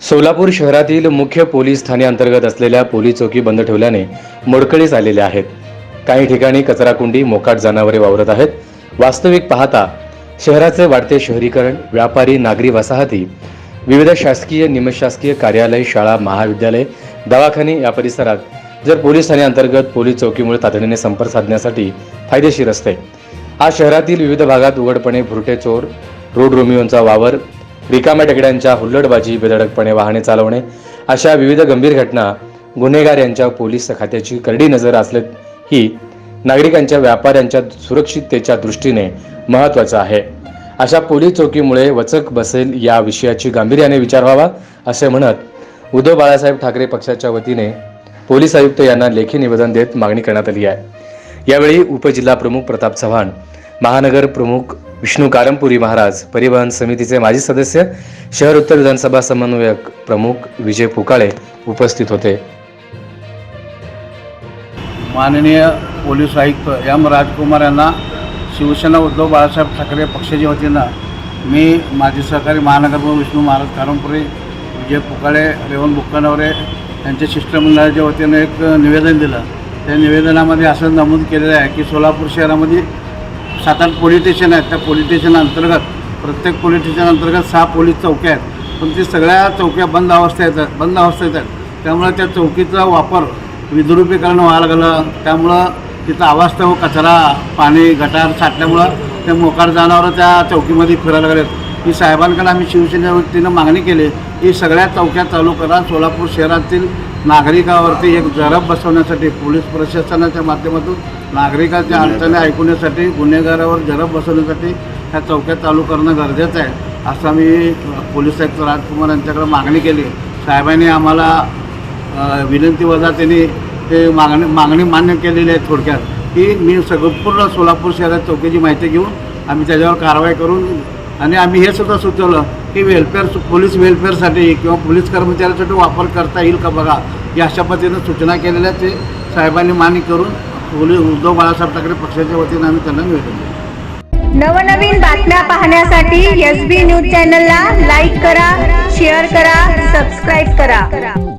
सोलापूर शहरातील मुख्य पोलीस ठाणे अंतर्गत असलेल्या पोलीस चौकी बंद ठेवल्याने मोडकळीस आलेल्या आहेत. काही ठिकाणी कचराकुंडी, मोकाट जनावरे वावरत आहेत. वास्तविक पाहता शहराचे वाढते शहरीकरण, व्यापारी नागरी वसाहती, विविध शासकीय निमशासकीय कार्यालय, शाळा, महाविद्यालय, दवाखाने या परिसरात जर पोलीस ठाणे अंतर्गत पोलीस चौकीमुळे तातडीने संपर्क साधण्यासाठी फायदेशीर असते. आज शहरातील विविध भागात उघडपणे भुरटे चोर, रोड रोमिओंचा वावर, रिकाम्या टेकड्यांच्या हुल्लडबाजी, बेधडकपणे वाहने चालवणे अशा विविध गंभीर घटना गुन्हेगार यांच्या पोलीस खात्याची करडी नजर असलेही नागरिकांच्या व्यापाऱ्यांच्या सुरक्षिततेच्या दृष्टीने महत्त्वाचं आहे. अशा पोलीस चौकीमुळे वचक बसेल या विषयाची गांभीर्याने विचार व्हावा असे म्हणत उद्धव बाळासाहेब ठाकरे पक्षाच्या वतीने पोलीस आयुक्त यांना लेखी निवेदन देत मागणी करण्यात आली आहे. यावेळी उपजिल्हा प्रमुख प्रताप चव्हाण, महानगर प्रमुख विष्णू कारंपुरी महाराज, परिवहन समितीचे माजी सदस्य, शहर उत्तर विधानसभा समन्वयक प्रमुख विजय पुकाळे उपस्थित होते. माननीय पोलीस आयुक्त एम राजकुमार यांना शिवसेना उद्धव बाळासाहेब ठाकरे पक्षाच्या वतीनं मी माजी सहकारी महानगर प्रमुख विष्णू महाराज कारंपुरी, विजय पुकाळे, रेवण बुक्कानवरे यांच्या शिष्टमंडळाच्या वतीनं एक निवेदन दिलं. त्या निवेदनामध्ये असं नमूद केलेलं आहे की सोलापूर शहरामध्ये 7-8 पोलीस स्टेशन आहेत. त्या पोलीस स्टेशन अंतर्गत प्रत्येक पोलीस स्टेशन अंतर्गत 6 पोलीस चौक्या आहेत, पण ती सगळ्या चौक्या बंद अवस्थेत आहेत. त्यामुळे त्या चौकीचा वापर विद्रुपीकरण व्हायला लागलं. त्यामुळं तिथं अवास्तव कचरा, पाणी, गटार साठल्यामुळं ते मोकाट जनावरं त्या चौकीमध्ये फिरायला लागलेत. ही साहेबांकडे आम्ही शिवसेनेच्या वतीनं मागणी केली की सगळ्या चौक्या चालू करा. सोलापूर शहरातील नागरिकावरती एक जरब बसवण्यासाठी, पोलीस प्रशासनाच्या माध्यमातून नागरिकांच्या अडचणी ऐकण्यासाठी, गुन्हेगारावर जरब बसवण्यासाठी ह्या चौक्या चालू करणं गरजेचं आहे, असं मी पोलीस आयुक्त राजकुमार यांच्याकडे मागणी केली. साहेबांनी आम्हाला विनंती वजा त्यांनी ते मागणी मान्य केलेली आहे. थोडक्यात की मी पूर्ण सोलापूर शहरात चौकीची माहिती घेऊन आम्ही त्याच्यावर कारवाई करून, आणि आम्ही हे सुद्धा सुचवलं की पोलीस वेलफेअरसाठी किंवा पोलीस कर्मचाऱ्यांसाठी वापर करता येईल का बघा, या अशा पद्धतीनं सूचना केलेल्या ते साहेबांनी मान्य करून पोलीस उद्धव बाळासाहेब ठाकरे पक्षाच्या वतीनं आम्ही त्यांना निवेदन दिलं. नवनवीन बातम्या पाहण्यासाठी SB न्यूज चॅनलला लाईक करा, शेअर करा, सबस्क्राईब करा.